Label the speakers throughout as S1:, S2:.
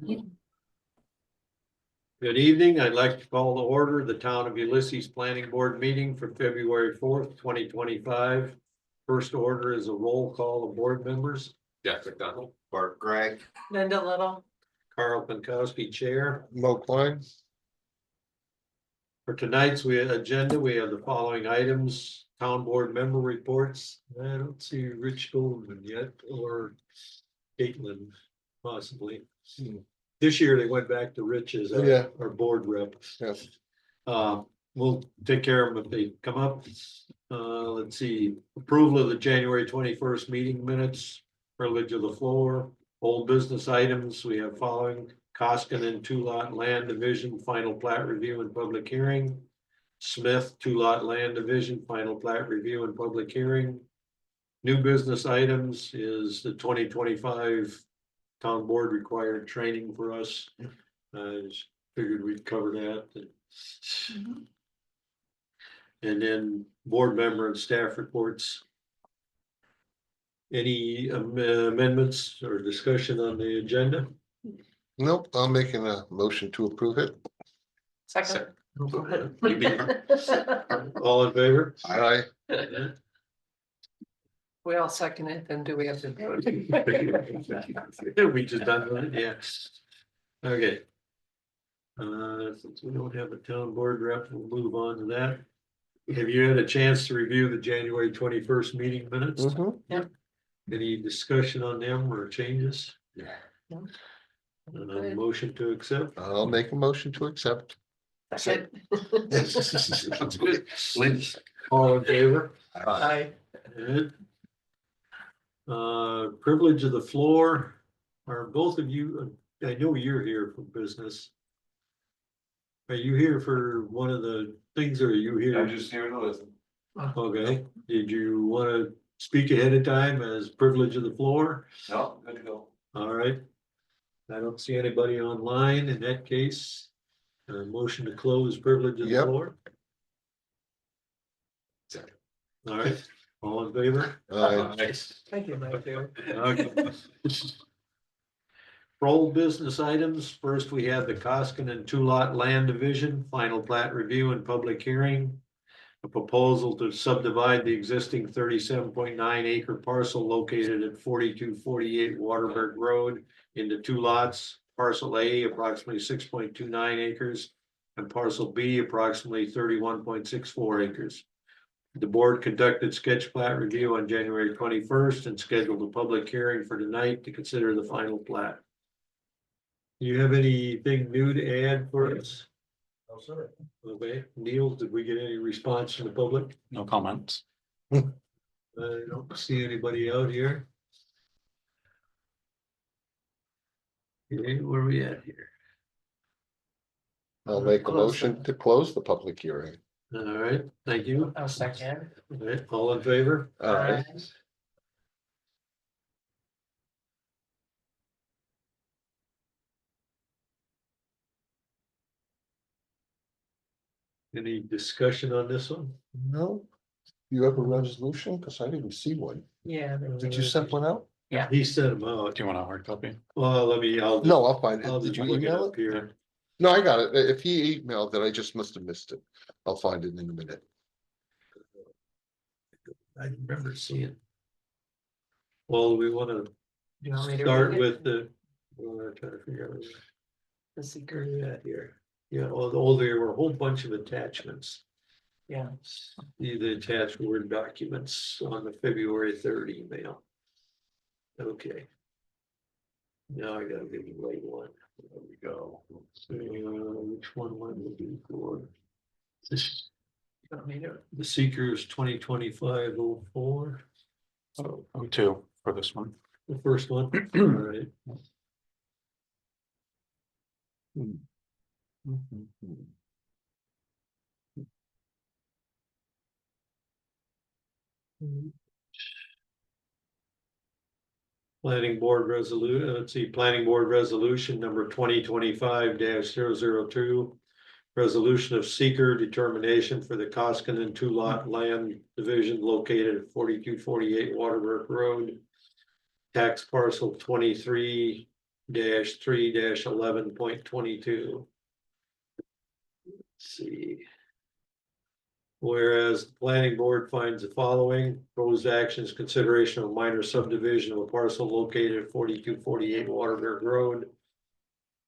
S1: Good evening. I'd like to call to order the Town of Ulysses Planning Board meeting for February 4th, 2025. First order is a roll call of board members.
S2: Jack McDonald.
S3: Bart Gregg.
S4: Linda Little.
S1: Carl Pankowski, Chair.
S3: Mo Klein.
S1: For tonight's agenda, we have the following items. Town board member reports. I don't see Rich Goldman yet, or Caitlin possibly. This year they went back to Rich as our board rep.
S3: Yes.
S1: We'll take care of them if they come up. Let's see, approval of the January 21st meeting minutes, privilege of the floor, old business items. We have following: Koskinen 2-lot land division, final plat review and public hearing. Smith 2-lot land division, final plat review and public hearing. New business items is the 2025 town board required training for us. I just figured we'd cover that. And then board member and staff reports. Any amendments or discussion on the agenda?
S3: Nope, I'm making a motion to approve it.
S4: Second.
S1: All in favor?
S3: Aye.
S4: We all second it, then do we have to vote?
S1: We just done that, yeah. Okay. Since we don't have a town board rep, we'll move on to that. Have you had a chance to review the January 21st meeting minutes?
S3: Mhm.
S1: Any discussion on them or changes?
S4: No.
S1: Motion to accept?
S3: I'll make a motion to accept.
S4: Second.
S2: Sounds good. Linda.
S1: All in favor?
S4: Aye.
S1: Good. Privilege of the floor. Are both of you, I know you're here for business. Are you here for one of the things, or are you here?
S2: I'm just here to listen.
S1: Okay, did you want to speak ahead of time as privilege of the floor?
S2: No, good to go.
S1: All right. I don't see anybody online in that case. Motion to close privilege of the
S3: Yep.
S1: floor.
S2: Second.
S1: All right, all in favor?
S3: Aye.
S4: Thank you, Matthew.
S1: Okay. Roll business items. First, we have the Koskinen 2-lot land division, final plat review and public hearing. A proposal to subdivide the existing 37.9 acre parcel located at 4248 Waterberg Road into 2 lots. Parcel A approximately 6.29 acres and parcel B approximately 31.64 acres. The board conducted sketch plat review on January 21st and scheduled a public hearing for tonight to consider the final plat. Do you have anything new to add for us?
S2: No, sir.
S1: Okay, Neil, did we get any response from the public?
S5: No comments.
S1: I don't see anybody out here. Okay, where are we at here?
S3: I'll make a motion to close the public hearing.
S1: All right, thank you.
S4: I'll second.
S1: All right, all in favor?
S3: Aye.
S1: Any discussion on this one?
S3: No. You have a resolution? Cause I didn't see one.
S4: Yeah.
S3: Did you send one out?
S1: He sent them out.
S5: Do you want a hard copy?
S1: Well, I'll.
S3: No, I'll find
S1: I'll
S3: it. Did
S1: just
S3: you
S1: look it
S3: email
S1: up
S3: it?
S1: here.
S3: No, I got it. If he emailed it, I just must have missed it. I'll find it in a minute.
S1: I remember seeing. Well, we want to
S4: You want me to
S1: start
S4: read it?
S1: with the, we're trying to figure out
S4: The
S1: where
S4: secret,
S1: we're at here. Yeah, well, there were a whole bunch of attachments.
S4: yeah.
S1: See the attached Word documents on the February 3rd email. Okay. Now I gotta get the right one. There we go. Which one would it be for? This,
S4: You want me to-
S1: the seekers 2025-04,
S5: Oh, 2 for this one.
S1: the first one. All right. Planning board resolution, let's see, planning board resolution number 2025-002. Resolution of seeker determination for the Koskinen 2-lot land division located at 4248 Waterberg Road. Tax parcel 23 3-11.22. See. Whereas the planning board finds the following proposed actions, consideration of minor subdivision of a parcel located at 4248 Waterberg Road.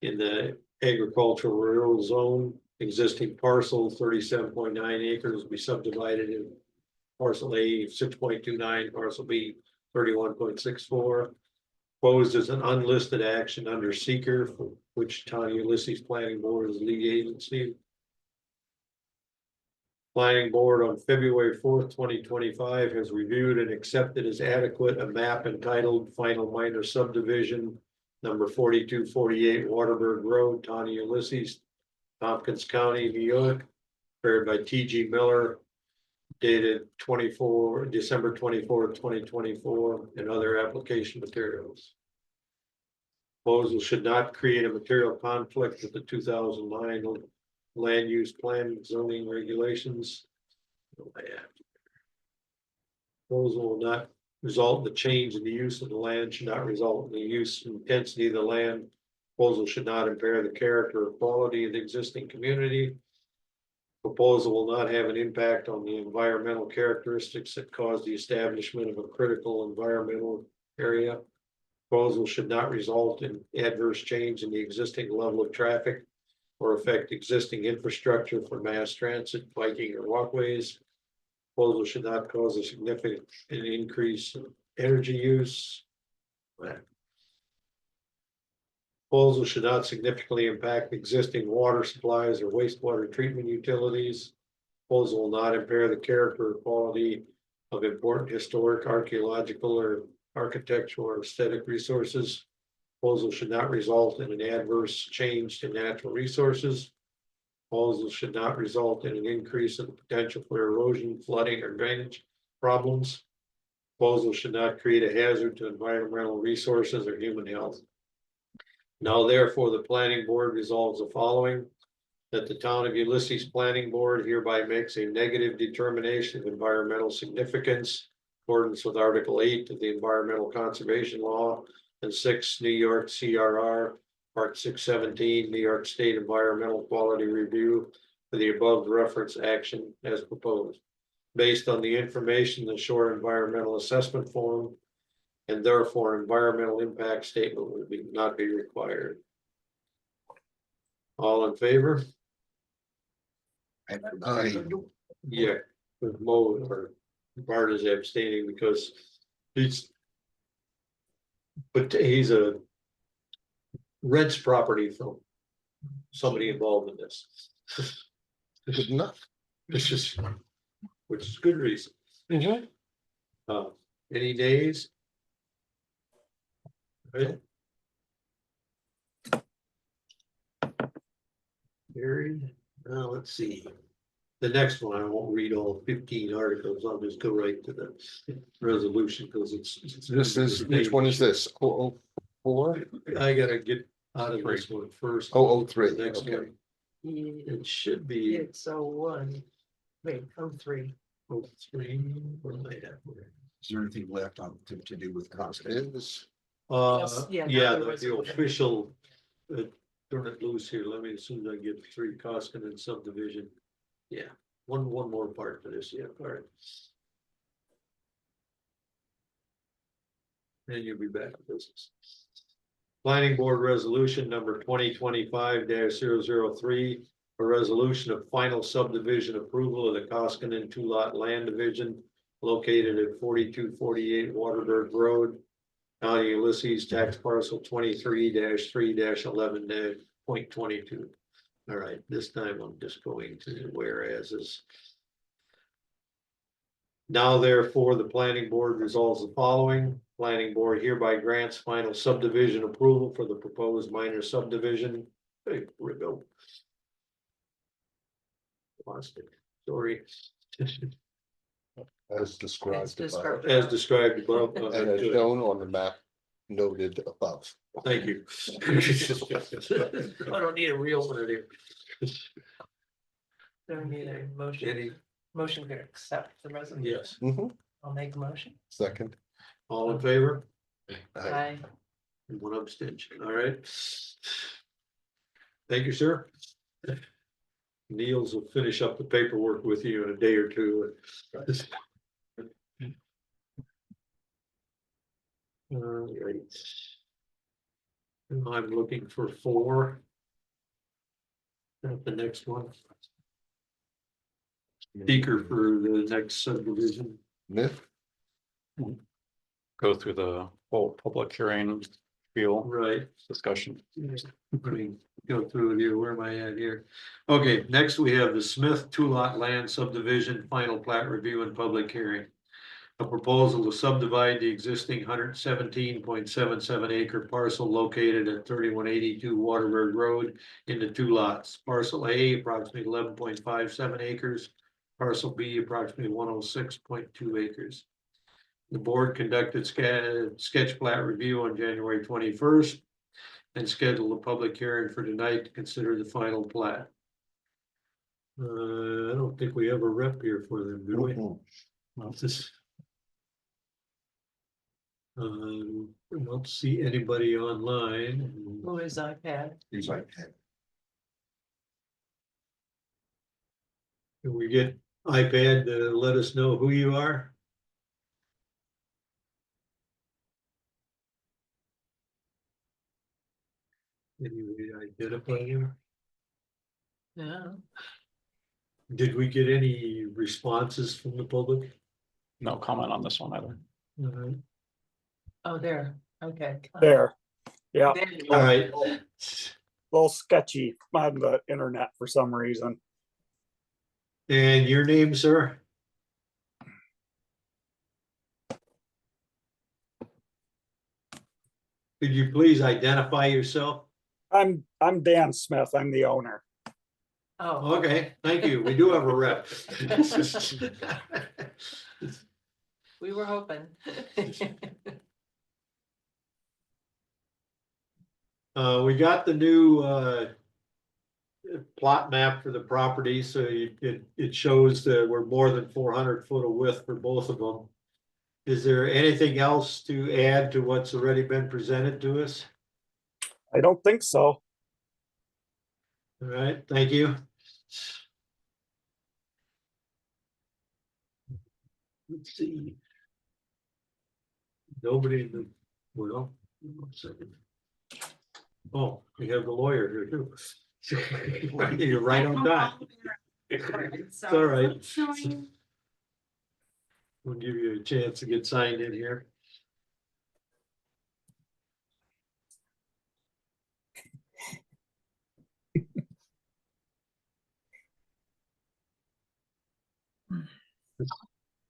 S1: In the agricultural rural zone, existing parcel 37.9 acres be subdivided in. Parcel A 6.29, parcel B 31.64. Proposed as an unlisted action under seeker, for which Town of Ulysses Planning Board is lead agency. Planning Board on February 4th, 2025 has reviewed and accepted as adequate a map entitled Final Minor Subdivision number 4248 Waterberg Road, Town of Ulysses, Tompkins County, New York, prepared by T.G. Miller, dated December 24th, 2024, and other application materials. Proposal should not create a material conflict with the 2009 land use plan zoning regulations. Proposal will not result in the change in the use of the land, should not result in the use and intensity of the land. Proposal should not impair the character or quality of the existing community. Proposal will not have an impact on the environmental characteristics that cause the establishment of a critical environmental area. Proposal should not result in adverse change in the existing level of traffic or affect existing infrastructure for mass transit, biking, or walkways. Proposal should not cause a significant increase in energy use. Proposal should not significantly impact existing water supplies or wastewater treatment utilities. Proposal will not impair the character or quality of important historic, archaeological, or architectural or aesthetic resources. Proposal should not result in an adverse change to natural resources. Proposal should not result in an increase in the potential for erosion, flooding, or drainage problems. Proposal should not create a hazard to environmental resources or human health. Now therefore, the planning board resolves the following: that the Town of Ulysses Planning Board hereby makes a negative determination of environmental significance in accordance with Article 8 of the Environmental Conservation Law and 6 New York CRR Part 617 New York State Environmental Quality Review for the above reference action as proposed, based on the information in the short environmental assessment form, and therefore environmental impact statement will not be required. All in favor? Yeah, with Mo or Bart is abstaining because he's a rents property from somebody involved in this.
S3: Good enough.
S1: This is, which is good reason. Any nays? Right. Carried. Now, let's see. The next one, I won't read all 15 articles. I'll just go right to the resolution because it's.
S3: This is, which one is this? 004?
S1: I gotta get out of this one first.
S3: 003.
S1: Next
S3: Okay.
S1: one. It should be
S4: It's 01. Wait, 03.
S1: 03. Where am I at?
S6: Is there anything left on to do with cost?
S3: Is
S4: Yes, yeah,
S1: Yeah,
S4: not the
S1: the
S4: resolution.
S1: official, turn it loose here. Let me, as soon as I get 3 Koskinen subdivision. Yeah, one more part for this. Yeah, all right. Then you'll be back to business. Planning Board Resolution number 2025-003, a resolution of final subdivision approval of the Koskinen 2-lot land division located at 4248 Waterberg Road, County of Ulysses, tax parcel 23-3-11.22. All right, this time I'm just going to whereas. Now therefore, the planning board resolves the following. Planning board hereby grants final subdivision approval for the proposed minor subdivision. Hey, Rigo. Lost it, sorry.
S3: as described above,
S1: As described above.
S3: and as shown on the map noted above.
S1: Thank you. I don't need a real one here.
S4: So we need a
S1: Any,
S4: motion to accept the resolution.
S1: yes,
S3: Mhm.
S4: I'll make a motion.
S3: Second.
S1: all in favor?
S3: Aye.
S1: and one abstention, all right. Thank you, sir. Niels will finish up the paperwork with you in a day or two. All right. Now I'm looking for 4. At the next one. Speaker for the next subdivision.
S3: Myth,
S5: Go through the whole public hearing, feel,
S1: Right.
S5: discussion.
S1: Let me go through with you. Where am I at here? Okay, next we have the Smith 2-lot land subdivision, final plat review and public hearing. A proposal to subdivide the existing 117.77 acre parcel located at 3182 Waterberg Road into 2 lots. Parcel A approximately 11.57 acres, parcel B approximately 106.2 acres. The board conducted sketch plat review on January 21st and scheduled a public hearing for tonight to consider the final plat. I don't think we have a rep here for them, do we? Well, this. I don't see anybody online.
S4: Who is iPad?
S6: He's like,
S1: Can we get iPad to let us know who you are? Can you identify you?
S4: Yeah.
S1: Did we get any responses from the public?
S5: No comment on this one either.
S4: Oh, there, okay.
S7: There, yeah,
S4: There you
S1: All
S4: are.
S1: right.
S7: a little sketchy on the internet for some reason.
S1: And your name, sir? Could you please identify yourself?
S7: I'm Dan Smith. I'm the owner.
S4: Oh,
S1: Okay, thank you. We do have a rep.
S4: we were hoping.
S1: We got the new plot map for the property, so it shows that we're more than 400 foot of width for both of them. Is there anything else to add to what's already been presented to us?
S7: I don't think so.
S1: All right, thank you. Let's see. Nobody, well, one second. Oh, we have the lawyer here too. You're right on time. It's all right. We'll give you a chance to get signed in here.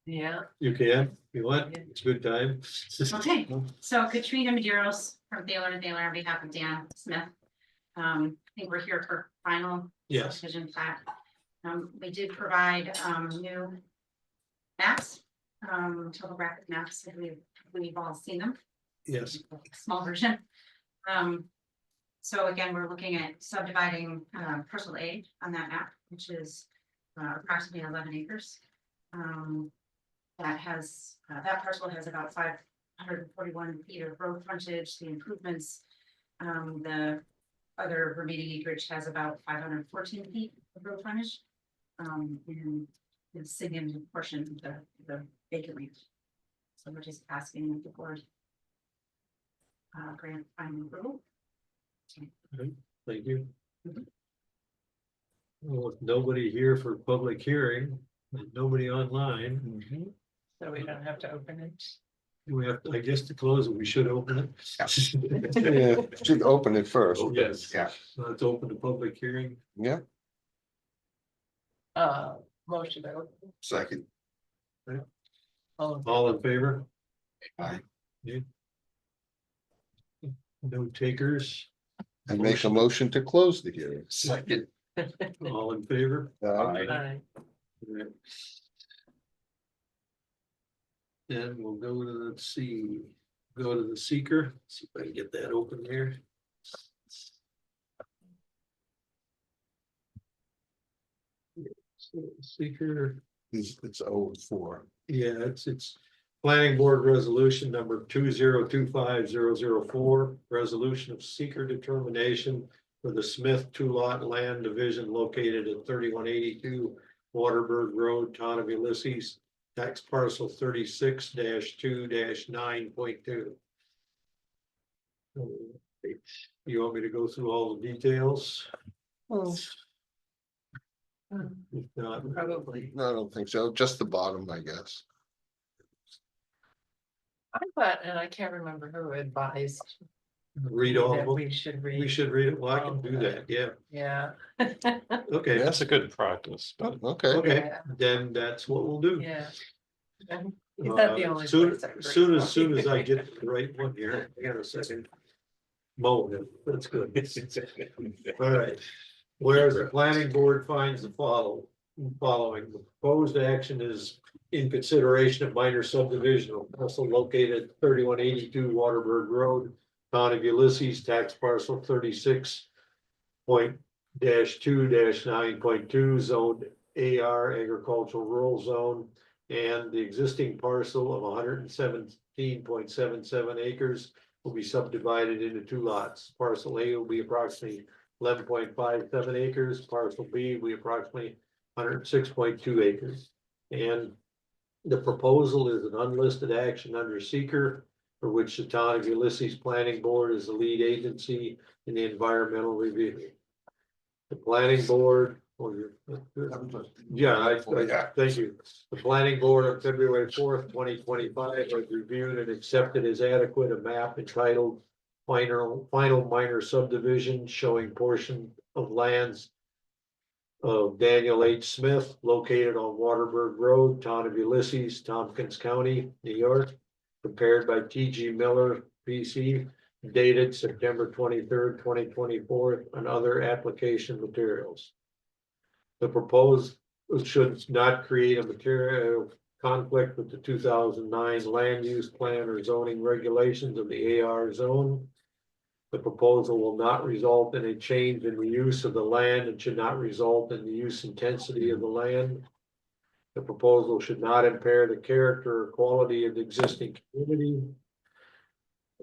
S4: Yeah,
S1: You can, you want,
S4: Yeah.
S1: it's a good time.
S8: Okay, so Katrina Maderos from Thaler and Thaler on behalf of Dan Smith. I think we're here for final
S1: Yes,
S8: subdivision plat. We did provide, new maps, topographic maps, if we've all seen them.
S1: yes,
S8: Small version. So again, we're looking at subdividing, parcel A on that map, which is approximately 11 acres. That has, that parcel has about 541 feet of road frontage, the improvements. The other remaining acreage has about 514 feet of road frontage. And the significant portion of the vacant land. So we're just asking that the board grant final approval.
S1: thank you.
S8: Mhm.
S1: Well, with nobody here for public hearing, and nobody online,
S4: so we don't have to open it.
S1: we have, I guess to close it, we should open it.
S3: yeah, should open it first.
S1: Yes,
S6: Yeah.
S1: so let's open the public hearing.
S3: Yeah,
S4: Motion to open.
S6: second,
S4: Oh,
S1: All in favor?
S6: Aye.
S1: Yeah. No takers,
S3: I make a motion to close the hearing.
S6: second,
S1: all in favor?
S6: aye,
S4: aye.
S1: Right. Then we'll go to, let's see, go to the seeker, see if I can get that open here. So, seeker,
S3: It's 0-4.
S1: yeah, it's Planning Board Resolution number 2025-004, resolution of seeker determination for the Smith two-lot land division located at 3182 Waterberg Road, Town of Ulysses, tax parcel 36-2-9.2. You want me to go through all the details? If not,
S4: Probably.
S3: No, I don't think so. Just the bottom, I guess.
S4: I thought, and I can't remember who advised.
S1: read all
S4: that
S1: of them.
S4: We should read.
S1: We should read it. Well, I can do that. Yeah.
S4: Yeah.
S1: Okay.
S5: That's a good practice, but
S3: Okay,
S1: Okay,
S4: Yeah.
S1: then that's what we'll do.
S4: Yeah. Is that the only
S1: Soon,
S4: place I agree?
S1: soon as I get the right one here, hang on a second. Mold, that's good. All right. Whereas the planning board finds the following, the proposed action is in consideration of minor subdivision of parcel located at 3182 Waterberg Road, Town of Ulysses, tax parcel 36.-2-9.2, zoned AR agricultural rural zone, and the existing parcel of 117.77 acres will be subdivided into two lots. Parcel A will be approximately 11.57 acres, parcel B will be approximately 106.2 acres. And the proposal is an unlisted action under seeker, for which the Town of Ulysses Planning Board is the lead agency in the environmental review. The planning board, thank you. The planning board on February 4th, 2025 has reviewed and accepted as adequate a map entitled Final Minor Subdivision showing portion of lands of Daniel H. Smith located on Waterberg Road, Town of Ulysses, Tompkins County, New York, prepared by T.G. Miller, PC, dated September 23rd, 2024, and other application materials. The proposed should not create a material conflict with the 2009 land use plan or zoning regulations of the AR zone. The proposal will not result in a change in the use of the land and should not result in the use intensity of the land. The proposal should not impair the character or quality of the existing community.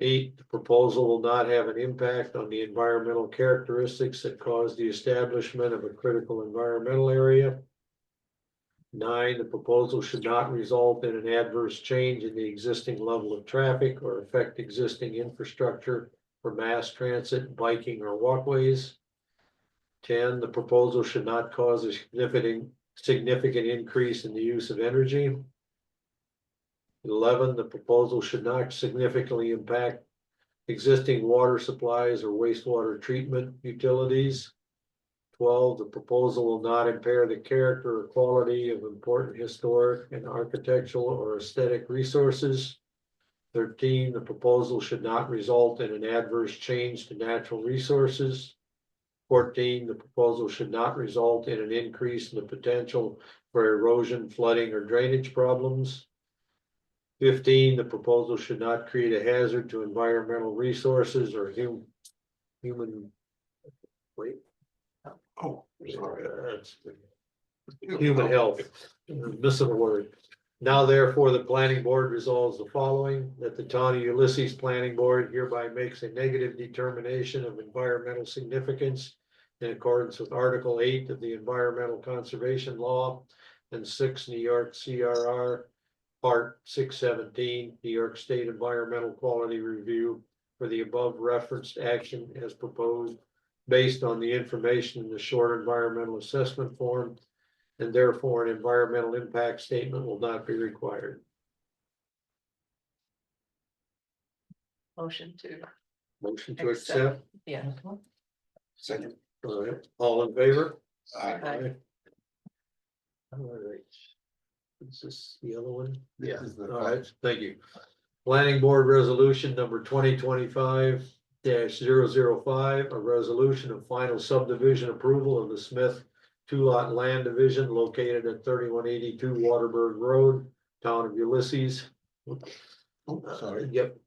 S1: 8, the proposal will not have an impact on the environmental characteristics that cause the establishment of a critical environmental area. 9, the proposal should not result in an adverse change in the existing level of traffic or affect existing infrastructure for mass transit, biking, or walkways. 10, the proposal should not cause a significant increase in the use of energy. 11, the proposal should not significantly impact existing water supplies or wastewater treatment utilities. 12, the proposal will not impair the character or quality of important historic and architectural or aesthetic resources. 13, the proposal should not result in an adverse change to natural resources. 14, the proposal should not result in an increase in the potential for erosion, flooding, or drainage problems. 15, the proposal should not create a hazard to environmental resources or human. Wait.
S6: Oh, sorry.
S1: That's human health, missing a word. Now therefore, the planning board resolves the following, that the Town of Ulysses Planning Board hereby makes a negative determination of environmental significance in accordance with Article 8 of the Environmental Conservation Law and 6 New York CRR Part 617, New York State Environmental Quality Review for the above referenced action as proposed based on the information in the short environmental assessment form, and therefore an environmental impact statement will not be required.
S4: Motion to,
S1: Motion to accept.
S4: yeah.
S6: Second.
S1: All right, all in favor?
S4: Aye.
S1: All right. Is this the other one?
S6: This is the
S1: All right, thank you. Planning Board Resolution number 2025-005, a resolution of final subdivision approval of the Smith two-lot land division located at 3182 Waterberg Road, Town of Ulysses.
S3: Oh, sorry.
S1: Yep.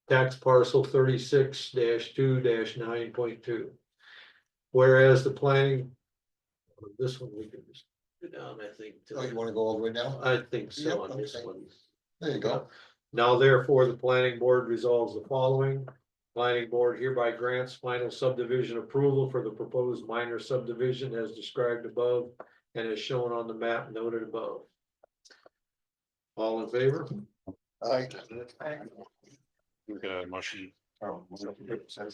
S1: Tax parcel 36-2-9.2. Whereas the planning, this one we can just go down, I think.
S3: Oh, you wanna go all the way down?
S1: I think so
S3: Yep,
S1: on this
S3: okay.
S1: one.
S3: There you go.
S1: Now therefore, the planning board resolves the following. Planning board hereby grants final subdivision approval for the proposed minor subdivision as described above and as shown on the map noted above. All in favor?
S3: I,
S5: We get a motion.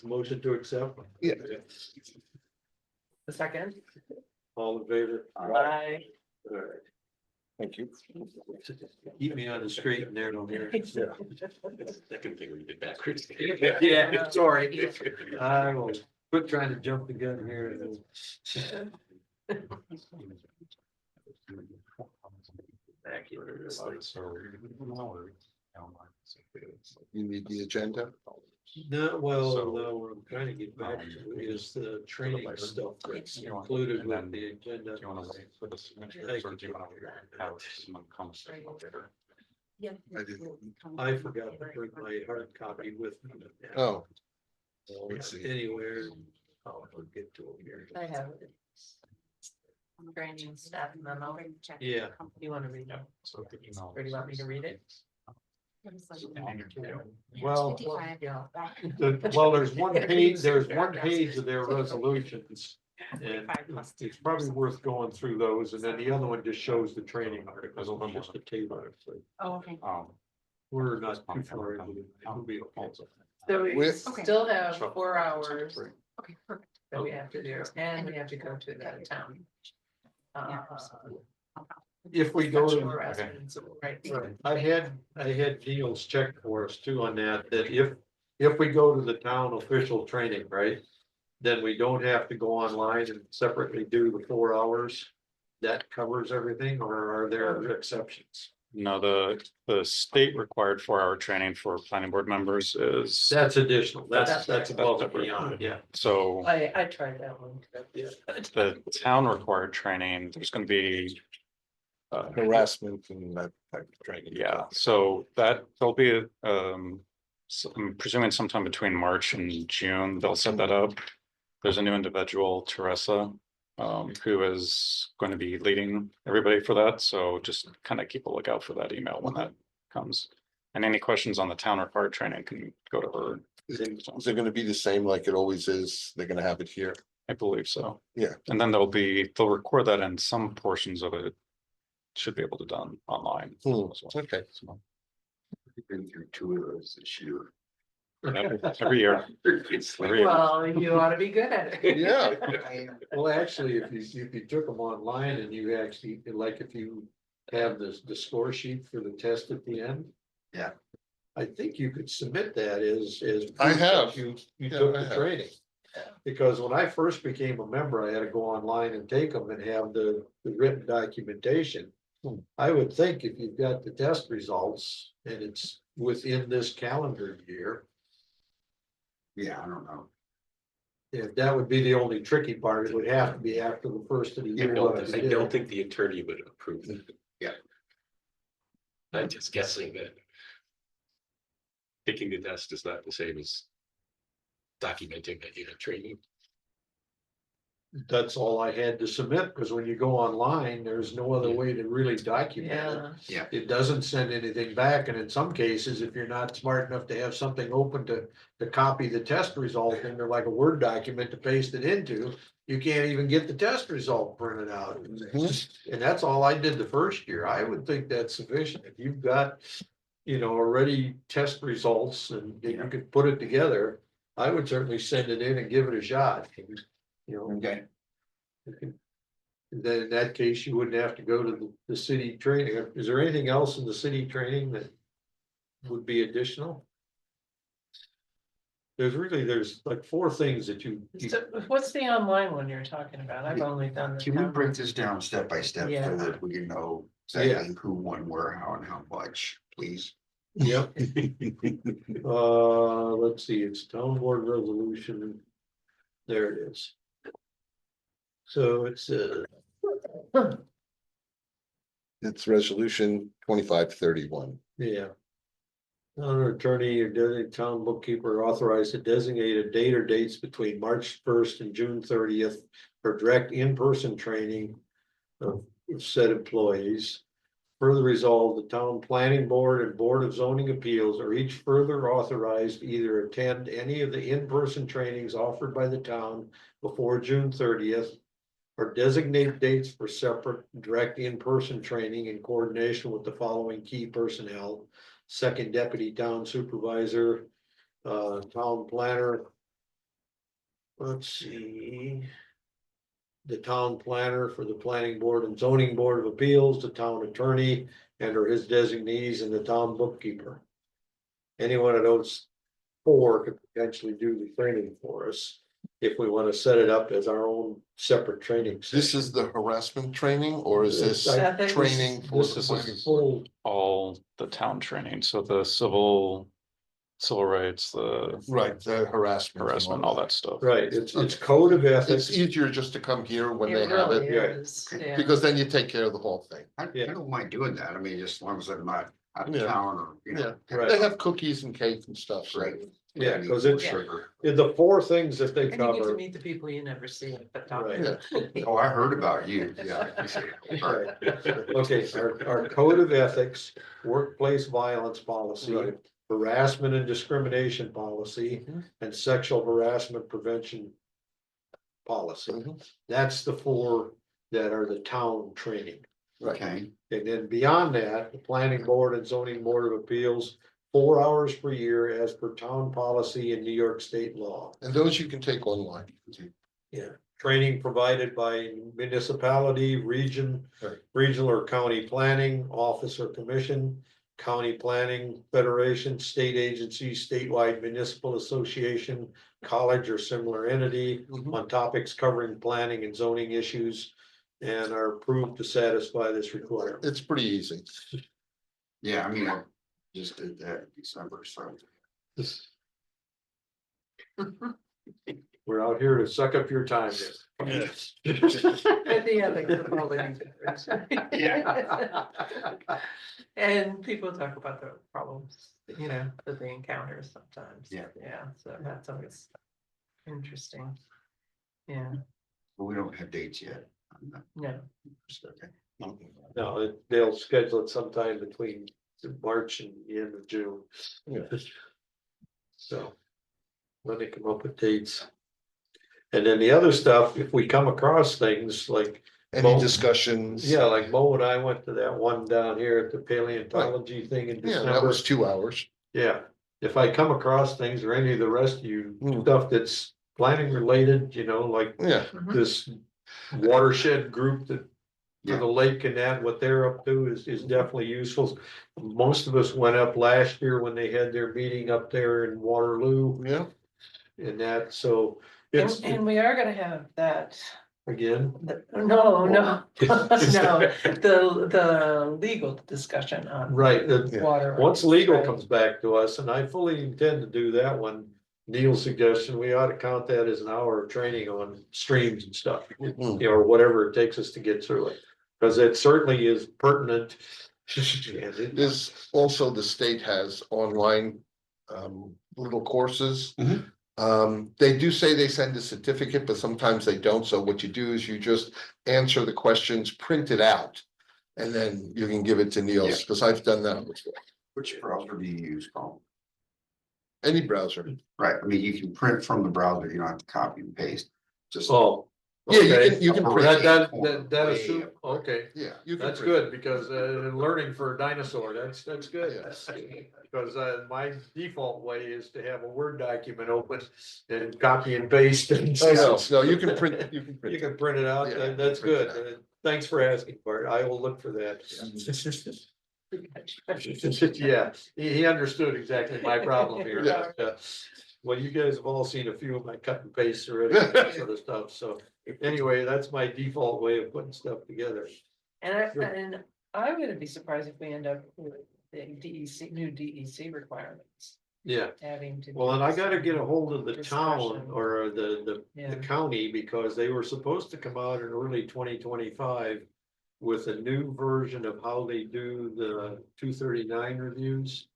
S1: Motion to accept?
S3: yeah,
S4: The second.
S1: All in favor?
S4: Bye.
S1: All right.
S3: thank you.
S1: Keep me on the straight and narrow here.
S2: Second thing we did backwards.
S1: Yeah, sorry. I will quit trying to jump the gun here.
S3: You need the agenda?
S1: No, well, no, what I'm trying to get back to is the training stuff that's included with the agenda.
S5: Do you want to wait for the signatures or do you want to have someone come say later?
S8: Yeah.
S3: I didn't.
S1: I forgot to bring my hard copy with me.
S3: Oh,
S1: So,
S3: I see.
S1: anywhere, I'll get to it here.
S4: I have it. Training staff memo.
S1: Yeah.
S4: You want to read it?
S5: So the email.
S4: Or do you want me to read it?
S1: Well,
S4: Yeah.
S1: well, there's one page of their resolutions. And it's probably worth going through those, and then the other one just shows the training articles, it's just a table. So
S8: Oh, okay.
S1: we're not too far into it. It'll be okay.
S4: So we
S3: With-
S8: Okay.
S4: still have 4 hours
S8: Okay, perfect.
S4: that we have to do, and we have to go to the town.
S8: Yeah.
S1: If we go to,
S4: Harassment, so, right.
S1: I had Neil's check for us too on that, that if we go to the town official training, right? Then we don't have to go online and separately do the 4 hours. That covers everything, or are there exceptions?
S5: No, the state required 4-hour training for planning board members is,
S1: That's additional, that's
S4: That's
S1: above and beyond, yeah.
S5: so
S4: I tried that one.
S5: the town required training, there's gonna be.
S3: Harassment and that type of training.
S5: Yeah, so that there'll be I'm presuming sometime between March and June, they'll set that up. There's a new individual, Teresa, who is going to be leading everybody for that, so just kind of keep a lookout for that email when that comes. And any questions on the town required training can go to her.
S3: Is it gonna be the same like it always is? They're gonna have it here?
S5: I believe so.
S3: Yeah.
S5: And then they'll record that and some portions of it should be able to done online. as well.
S3: Okay.
S5: So,
S6: Been through 2 of those this year.
S5: every year.
S6: It's like-
S5: Every year.
S4: Well, you ought to be good at it.
S3: Yeah.
S1: Well, actually, if you took them online and you actually, like if you have the score sheet for the test at the end.
S6: Yeah.
S1: I think you could submit that as.
S3: I
S1: proof that
S3: have.
S1: You
S3: Yeah,
S1: took
S3: I
S1: the
S3: have.
S1: training. Because when I first became a member, I had to go online and take them and have the written documentation. I would think if you've got the test results and it's within this calendar year,
S6: Yeah, I don't know.
S1: if that would be the only tricky part, it would have to be after the first of the year.
S2: I don't think the attorney would approve it. Yeah. I'm just guessing that. Taking the test is not the same as. Documenting that you had training.
S1: That's all I had to submit, because when you go online, there's no other way to really document it.
S4: Yeah,
S1: It doesn't send anything back, and in some cases, if you're not smart enough to have something open to copy the test result into like a Word document to paste it into, you can't even get the test result printed out. And that's all I did the first year. I would think that's sufficient. If you've got, already test results and you could put it together, I would certainly send it in and give it a shot.
S6: Okay.
S1: Then in that case, you wouldn't have to go to the city training. Is there anything else in the city training that would be additional? There's like 4 things that you.
S4: so what's the online one you're talking about? I've only done. the
S6: Can we
S4: town
S6: break
S4: one.
S6: this down step by step
S4: Yeah.
S6: so that we can know
S1: Yeah.
S6: exactly who, when, where, how, and how much, please?
S1: Yep. Let's see, it's town board resolution. There it is. So it's
S3: It's resolution 2531.
S1: yeah. Town attorney or designated town bookkeeper authorized to designate a date or dates between March 1st and June 30th for direct in-person training of said employees. Further resolved, the town planning board and board of zoning appeals are each further authorized to either attend any of the in-person trainings offered by the town before June 30th. Or designate dates for separate direct in-person training in coordination with the following key personnel. Second deputy town supervisor, town planner. Let's see. The town planner for the planning board and zoning board of appeals, the town attorney and or his designees, and the town bookkeeper. Any one of those four could potentially do the training for us if we want to set it up as our own separate training.
S3: This is the harassment training, or is this
S4: Ethics.
S3: training for
S1: This
S3: the
S1: is
S3: planning
S1: a
S3: board?
S1: full,
S5: all the town training, so the civil rights, the
S3: Right, the harassment. and
S5: harassment, all that stuff.
S1: right, it's code of
S3: It's
S1: ethics.
S3: easier just to come here when they
S4: It
S3: have
S4: really
S3: it,
S1: yeah.
S4: is, yeah.
S3: because then you take care of the whole thing.
S6: I
S1: Yeah.
S6: don't mind doing that. I mean, just as long as I'm not out of
S3: Yeah.
S6: town or, you know.
S1: Right.
S3: They have cookies and cake and stuff, so.
S6: Right.
S1: Yeah,
S6: Need
S1: 'cause
S6: more
S1: it's-
S6: sugar.
S1: The four things that they
S4: And you get to
S1: cover.
S4: meet the people you never see at the top.
S1: Right.
S6: Oh, I heard about you. Yeah.
S1: Right. Okay, our code of ethics, workplace violence policy,
S3: Right.
S1: harassment and discrimination policy,
S3: Mhm.
S1: and sexual harassment prevention policy.
S3: Mhm.
S1: That's the four that are the town training.
S6: Okay,
S1: And then beyond that, the planning board and zoning board of appeals, 4 hours per year as per town policy and New York state law.
S3: And those you can take online.
S1: Yeah, training provided by municipality, region,
S3: Right.
S1: regional or county planning, office or commission. County planning federation, state agency, statewide municipal association, college or similar entity.
S3: Mhm.
S1: On topics covering planning and zoning issues. And are approved to satisfy this requirement.
S3: It's pretty easy.
S6: yeah, I mean, I just did that in December, so.
S1: We're out here to suck up your time.
S4: At the ethics of all living standards. And people talk about the problems, you know, that they encounter sometimes.
S6: Yeah.
S4: Yeah, so that's always interesting. Yeah,
S6: But we don't have dates yet.
S4: no,
S6: Okay.
S1: No, they'll schedule it sometime between March and the end of June.
S3: Yeah.
S1: So. When they come up with dates. And then the other stuff, if we come across things like,
S3: Any
S1: Well,
S3: discussions?
S1: yeah, like Mo and I went to that one down here at the paleontology thing in
S3: Yeah, that
S1: December.
S3: was 2 hours.
S1: Yeah, if I come across things or any of the rest of you,
S3: Hmm.
S1: stuff that's planning related, you know, like
S3: Yeah,
S1: this watershed group that. For
S6: Yeah.
S1: the lake and that, what they're up to is definitely useful. Most of us went up last year when they had their meeting up there in Waterloo
S3: yeah.
S1: and that, so.
S4: and,
S1: It's
S4: and we are gonna have that,
S1: again,
S4: no, no, the legal discussion on
S1: right,
S3: Yeah.
S4: water.
S1: once legal
S4: right?
S1: comes back to us, and I fully intend to do that one. Neil's suggestion, we ought to count that as an hour of training on streams and stuff,
S3: Mhm.
S1: you know, or whatever it takes us to get through it. Cause it certainly is pertinent. And it-
S3: There's also, the state has online little courses.
S6: Mhm.
S3: They do say they send a certificate, but sometimes they don't. So what you do is you just answer the questions, print it out. And then you can give it to Niels,
S6: Yeah.
S3: because I've done that before.
S6: Which browser do you use, Colin?
S3: Any browser.
S6: Right, I mean, you can print from the browser, you don't have to copy and paste, just.
S1: Oh.
S3: Yeah,
S1: okay.
S3: you can print
S1: That,
S3: it.
S1: that
S6: Way
S1: assume,
S6: up.
S1: okay,
S3: Yeah. You can
S1: that's
S3: print
S1: good, because, learning for a dinosaur, that's good.
S3: Yes.
S1: Because, my default way is to have a Word document open and copy and paste and.
S3: it. Oh, no, you can print, you can
S1: You
S3: print.
S1: can print it out,
S3: Yeah,
S1: that's
S3: print
S1: good,
S3: it
S1: thanks for asking, Bart, I will look for that. Yeah, he understood exactly my problem here.
S3: Yeah.
S1: Well, you guys have all seen a few of my cut and paste already, that sort of stuff, so anyway, that's my default way of putting stuff together.
S4: And I wouldn't be surprised if we end up with the DEC, new DEC requirements,
S1: Yeah,
S4: having to.
S1: well, and I gotta get a hold of the town
S4: Discussion.
S1: or the
S4: Yeah,
S1: county, because they were supposed to come out in early 2025. With a new version of how they do the 239 reviews.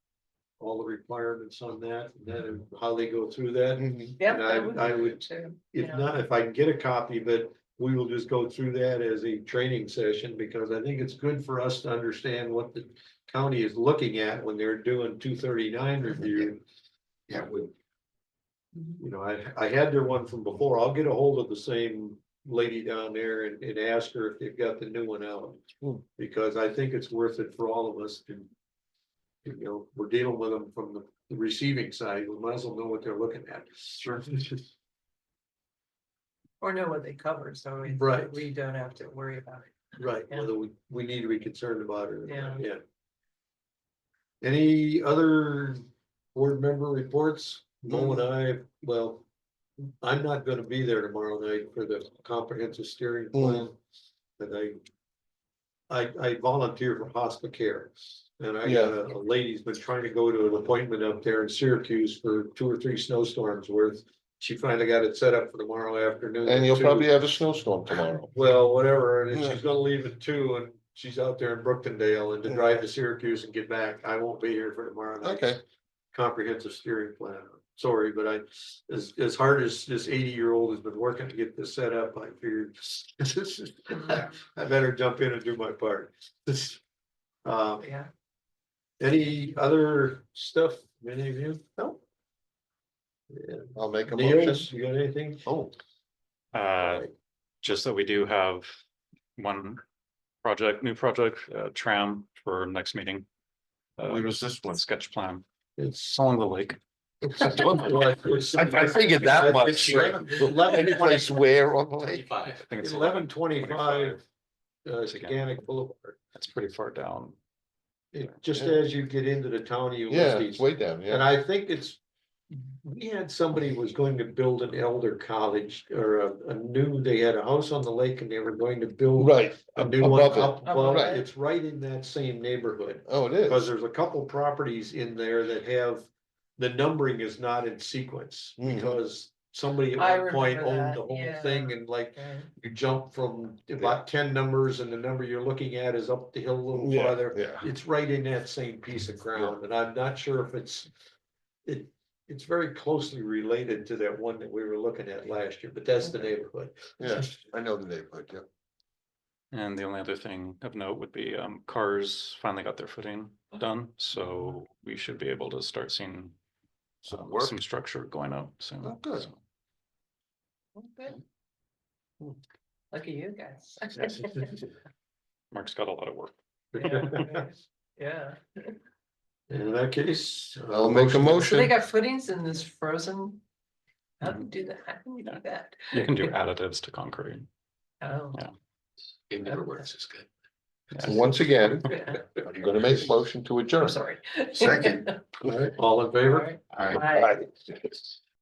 S1: All the requirements on that, and then how they go through that.
S3: Mhm.
S4: yeah,
S1: And
S4: that would be
S1: I
S4: good
S1: would-
S4: too.
S1: If
S4: Yeah.
S1: not, if I can get a copy, but we will just go through that as a training session, because I think it's good for us to understand what the county is looking at when they're doing 239 review.
S6: Yeah, we,
S1: You know, I had their one from before. I'll get a hold of the same lady down there and ask her if they've got the new one out.
S3: Hmm.
S1: Because I think it's worth it for all of us to, you know, we're dealing with them from the receiving side. We might as well know what they're looking at. Sure.
S4: Or know what they cover, so
S1: Right.
S4: we don't have to worry about it.
S1: Right,
S4: Yeah.
S1: whether we need to be concerned about it or not,
S4: Yeah.
S1: yeah. Any other board member reports? Mo and I, well, I'm not gonna be there tomorrow night for the comprehensive steering plan. And I volunteer for hospice care. And I got a lady's been trying to go to an appointment up there in Syracuse for 2 or 3 snowstorms worth. She finally got it set up for tomorrow afternoon.
S3: And
S1: at
S3: you'll
S1: 2.
S3: probably have a snowstorm tomorrow.
S1: Well, whatever, and
S3: Yeah.
S1: she's gonna leave at 2 and she's out there in Brooktondale, and to drive to Syracuse and get back, I won't be here for tomorrow night.
S3: Okay.
S1: Comprehensive steering plan, sorry, but as hard as this 80-year-old has been working to get this set up, I figured. I better jump in and do my part.
S4: Yeah.
S1: Any other stuff, any of you? No. Yeah.
S3: I'll make a
S1: Neil,
S3: motion.
S1: you got anything?
S3: Oh,
S5: Just that we do have one new project, tram for next meeting.
S3: where was this one?
S5: Sketch plan,
S1: It's.
S5: it's along the lake.
S3: I figured that much. Any place where on the lake?
S2: 25.
S5: I think it's
S1: 1125
S5: It's again.
S1: Organic Boulevard.
S5: It's pretty far down.
S1: Just
S3: Yeah.
S1: as you get into the town of
S3: Yeah,
S1: Ulysses.
S3: it's way down,
S1: And
S3: yeah.
S1: I think we had somebody was going to build an elder college or a new, they had a house on the lake and they were going to build.
S3: Right,
S1: A new one
S3: above
S1: up
S3: it.
S1: above,
S4: Right.
S1: it's right in that same neighborhood.
S3: Oh, it
S1: Because
S3: is.
S1: there's a couple properties in there that have, the numbering is not in sequence.
S3: Mhm.
S1: Because somebody
S4: I
S1: at one point
S4: remember
S1: owned
S4: that,
S1: the whole
S4: yeah.
S1: thing and like,
S4: Okay.
S1: you jump from about 10 numbers and the number you're looking at is up the hill a little
S3: Yeah,
S1: farther.
S3: yeah.
S1: It's right in that same piece of ground, and I'm not sure if it's very closely related to that one that we were looking at last year, but that's the neighborhood.
S3: Yeah, I know the neighborhood, yeah.
S5: And the only other thing of note would be, cars finally got their footing done, so we should be able to start seeing.
S3: Some work.
S5: Some structure going up soon.
S3: Oh, good.
S5: So,
S4: Good. Lucky you guys.
S5: Mark's got a lot of work.
S4: Yeah.
S1: In that case.
S3: I'll make a
S4: So they
S3: motion.
S4: got footings in this frozen. How do you do that? How can you do that?
S5: You can do additives to concrete.
S4: Oh.
S5: Yeah.
S2: It never works as good.
S3: And once again, I'm gonna make a motion to adjourn.
S4: I'm sorry.
S6: Second.
S1: All in favor?
S4: Alright.
S6: all right.
S4: Bye.
S3: Aye.